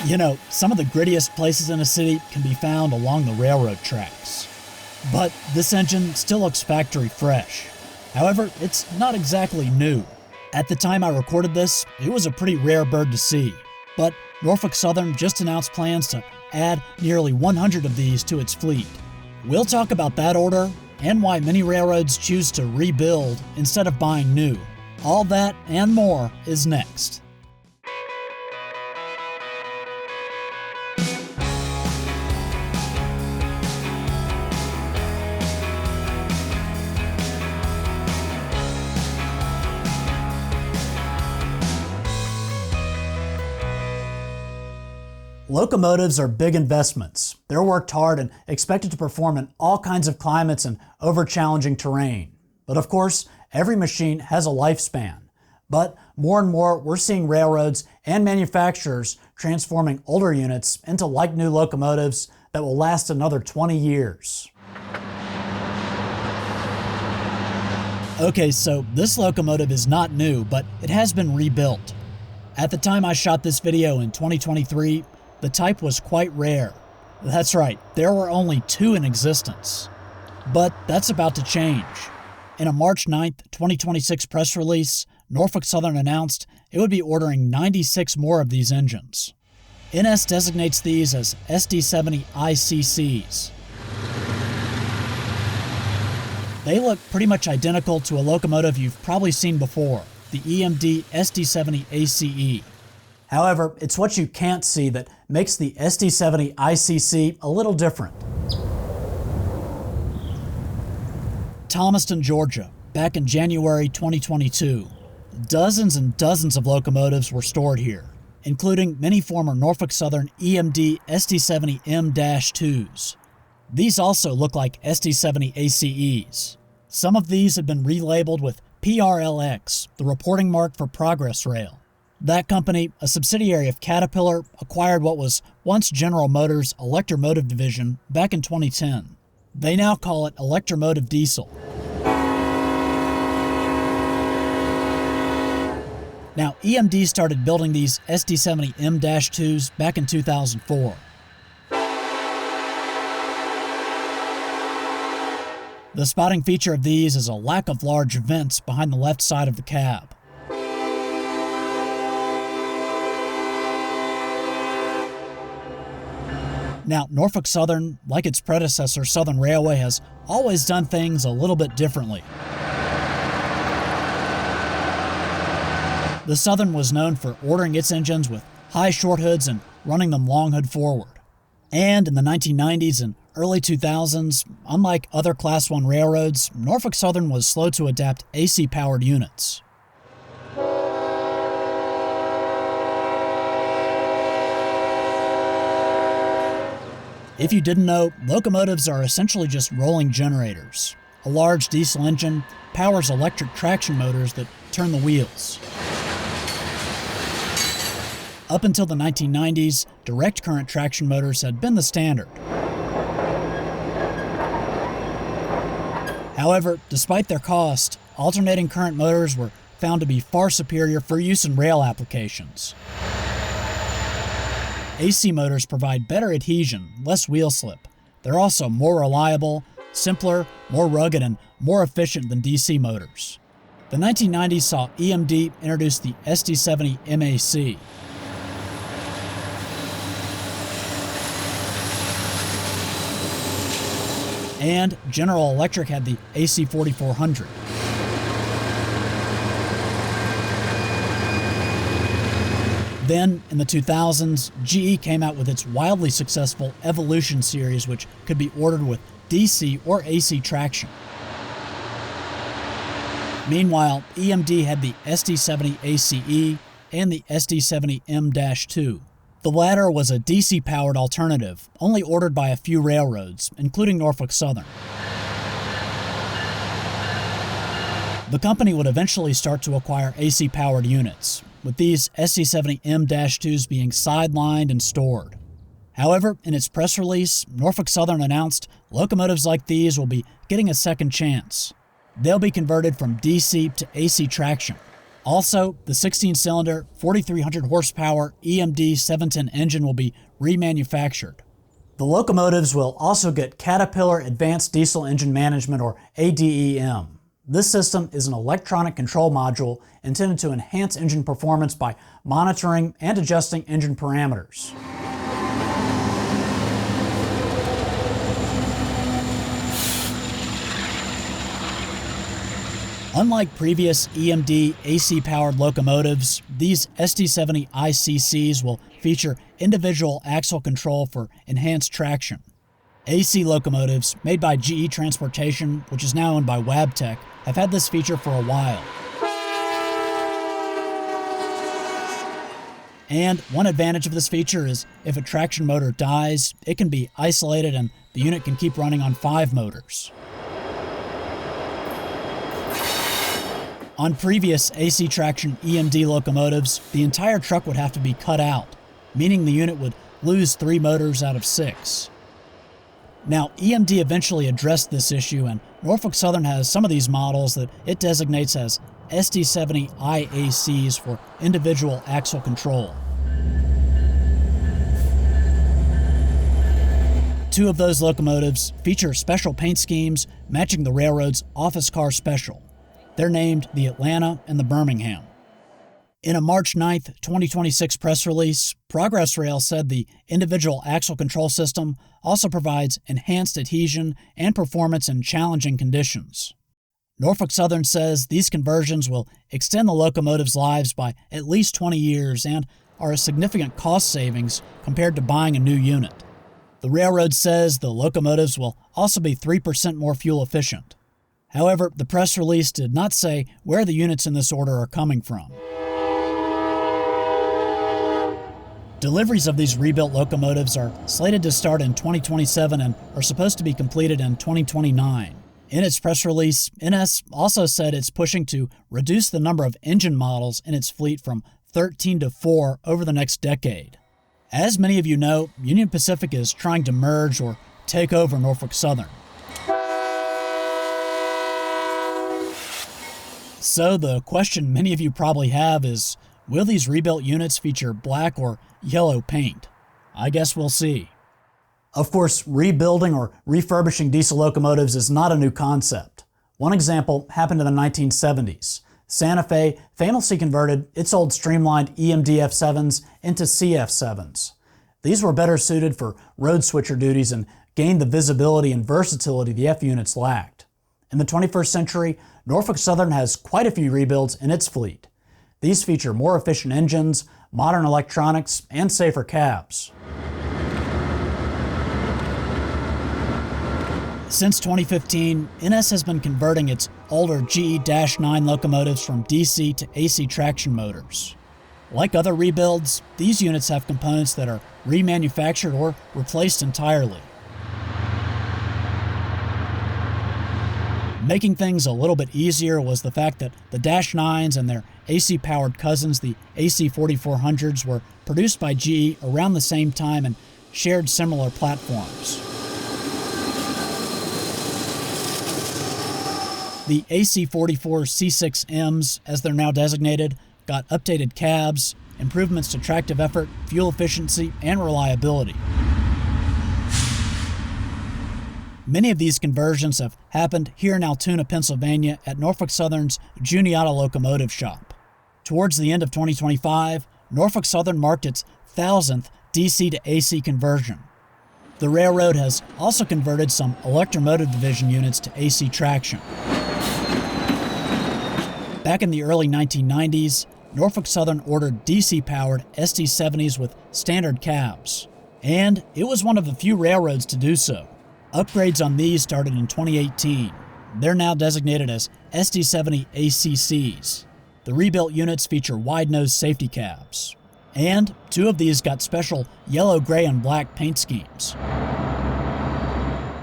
You know, some of the grittiest places in a city can be found along the railroad tracks. But this engine still looks factory fresh. However, it's not exactly new. At the time I recorded this, it was a pretty rare bird to see. But Norfolk Southern just announced plans to add nearly 100 of these to its fleet. We'll talk about that order and why many railroads choose to rebuild instead of buying new. All that and more is next. Locomotives are big investments. They're worked hard and expected to perform in all kinds of climates and over challenging terrain. But of course, every machine has a lifespan. But more and more, we're seeing railroads and manufacturers transforming older units into like-new locomotives that will last another 20 years. Okay, so this locomotive is not new, but it has been rebuilt. At the time I shot this video in 2023, the type was quite rare. That's right, there were only 2 in existence. But that's about to change. In a March 9th, 2026 press release, Norfolk Southern announced it would be ordering 96 more of these engines. NS designates these as SD70 ICCs. They look pretty much identical to a locomotive you've probably seen before, the EMD SD70 ACE. However, it's what you can't see that makes the SD70 ICC a little different. Thomaston, Georgia, back in January 2022. Dozens and dozens of locomotives were stored here, including many former Norfolk Southern EMD SD70 M-2s. These also look like SD70 ACEs. Some of these have been relabeled with PRLX, the reporting mark for Progress Rail. That company, a subsidiary of Caterpillar, acquired what was once General Motors' Electromotive division back in 2010. They now call it Electromotive Diesel. Now, EMD started building these SD70 M-2s back in 2004. The spotting feature of these is a lack of large vents behind the left side of the cab. Now, Norfolk Southern, like its predecessor Southern Railway, has always done things a little bit differently. The Southern was known for ordering its engines with high short hoods and running them long hood forward. And in the 1990s and early 2000s, unlike other Class I railroads, Norfolk Southern was slow to adapt AC-powered units. If you didn't know, locomotives are essentially just rolling generators. A large diesel engine powers electric traction motors that turn the wheels. Up until the 1990s, direct current traction motors had been the standard. However, despite their cost, alternating current motors were found to be far superior for use in rail applications. AC motors provide better adhesion, less wheel slip. They're also more reliable, simpler, more rugged, and more efficient than DC motors. The 1990s saw EMD introduce the SD70 MAC. And General Electric had the AC4400. Then, in the 2000s, GE came out with its wildly successful Evolution series, which could be ordered with DC or AC traction. Meanwhile, EMD had the SD70 ACE and the SD70 M-2. The latter was a DC-powered alternative, only ordered by a few railroads, including Norfolk Southern. The company would eventually start to acquire AC-powered units, with these SD70 M-2s being sidelined and stored. However, in its press release, Norfolk Southern announced locomotives like these will be getting a second chance. They'll be converted from DC to AC traction. Also, the 16-cylinder, 4,300 horsepower EMD 710 engine will be remanufactured. The locomotives will also get Caterpillar Advanced Diesel Engine Management, or ADEM. This system is an electronic control module intended to enhance engine performance by monitoring and adjusting engine parameters. Unlike previous EMD AC-powered locomotives, these SD70 ICCs will feature individual axle control for enhanced traction. AC locomotives, made by GE Transportation, which is now owned by Wabtec, have had this feature for a while. And one advantage of this feature is if a traction motor dies, it can be isolated and the unit can keep running on 5 motors. On previous AC traction EMD locomotives, the entire truck would have to be cut out, meaning the unit would lose 3 motors out of 6. Now, EMD eventually addressed this issue, and Norfolk Southern has some of these models that it designates as SD70 IACs for individual axle control. 2 of those locomotives feature special paint schemes matching the railroad's office car special. They're named the Atlanta and the Birmingham. In a March 9, 2026 press release, Progress Rail said the individual axle control system also provides enhanced adhesion and performance in challenging conditions. Norfolk Southern says these conversions will extend the locomotive's lives by at least 20 years and are a significant cost savings compared to buying a new unit. The railroad says the locomotives will also be 3% more fuel efficient. However, the press release did not say where the units in this order are coming from. Deliveries of these rebuilt locomotives are slated to start in 2027 and are supposed to be completed in 2029. In its press release, NS also said it's pushing to reduce the number of engine models in its fleet from 13 to 4 over the next decade. As many of you know, Union Pacific is trying to merge or take over Norfolk Southern. So the question many of you probably have is, will these rebuilt units feature black or yellow paint? I guess we'll see. Of course, rebuilding or refurbishing diesel locomotives is not a new concept. One example happened in the 1970s. Santa Fe famously converted its old streamlined EMD F7s into CF7s. These were better suited for road switcher duties and gained the visibility and versatility the F units lacked. In the 21st century, Norfolk Southern has quite a few rebuilds in its fleet. These feature more efficient engines, modern electronics, and safer cabs. Since 2015, NS has been converting its older GE-9 locomotives from DC to AC traction motors. Like other rebuilds, these units have components that are remanufactured or replaced entirely. Making things a little bit easier was the fact that the Dash 9s and their AC-powered cousins, the AC 4400s, were produced by GE around the same time and shared similar platforms. The AC 44 C6Ms, as they're now designated, got updated cabs, improvements to tractive effort, fuel efficiency, and reliability. Many of these conversions have happened here in Altoona, Pennsylvania at Norfolk Southern's Juniata Locomotive Shop. Towards the end of 2025, Norfolk Southern marked its 1,000th DC to AC conversion. The railroad has also converted some electromotive division units to AC traction. Back in the early 1990s, Norfolk Southern ordered DC-powered SD70s with standard cabs, and it was one of the few railroads to do so. Upgrades on these started in 2018. They're now designated as SD70 ACCs. The rebuilt units feature wide-nose safety cabs, and 2 of these got special yellow, gray, and black paint schemes.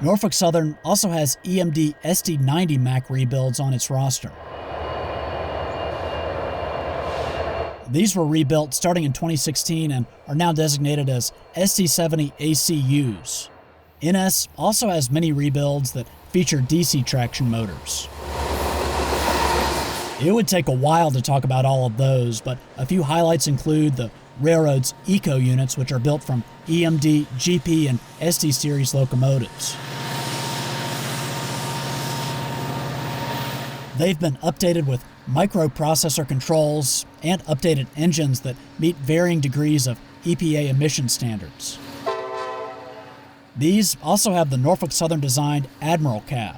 Norfolk Southern also has EMD SD90 Mac rebuilds on its roster. These were rebuilt starting in 2016 and are now designated as SD70 ACUs. NS also has many rebuilds that feature DC traction motors. It would take a while to talk about all of those, but a few highlights include the railroad's eco units, which are built from EMD, GP, and SD series locomotives. They've been updated with microprocessor controls and updated engines that meet varying degrees of EPA emission standards. These also have the Norfolk Southern designed Admiral cab.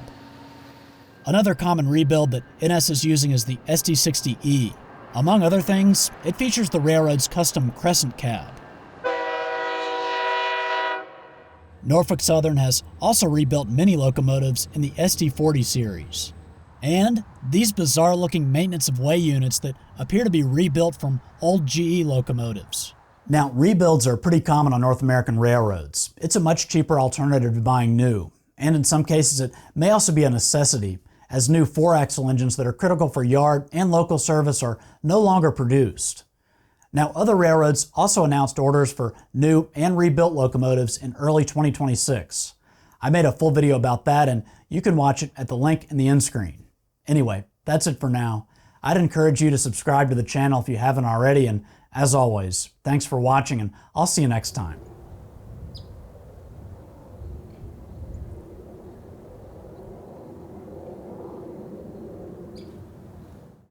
Another common rebuild that NS is using is the SD60E. Among other things, it features the railroad's custom Crescent cab. Norfolk Southern has also rebuilt many locomotives in the SD40 series. And these bizarre-looking maintenance of way units that appear to be rebuilt from old GE locomotives. Now, rebuilds are pretty common on North American railroads. It's a much cheaper alternative to buying new, and in some cases it may also be a necessity, as new 4-axle engines that are critical for yard and local service are no longer produced. Now, other railroads also announced orders for new and rebuilt locomotives in early 2026. I made a full video about that, and you can watch it at the link in the end screen. Anyway, that's it for now. I'd encourage you to subscribe to the channel if you haven't already, and as always, thanks for watching, and I'll see you next time.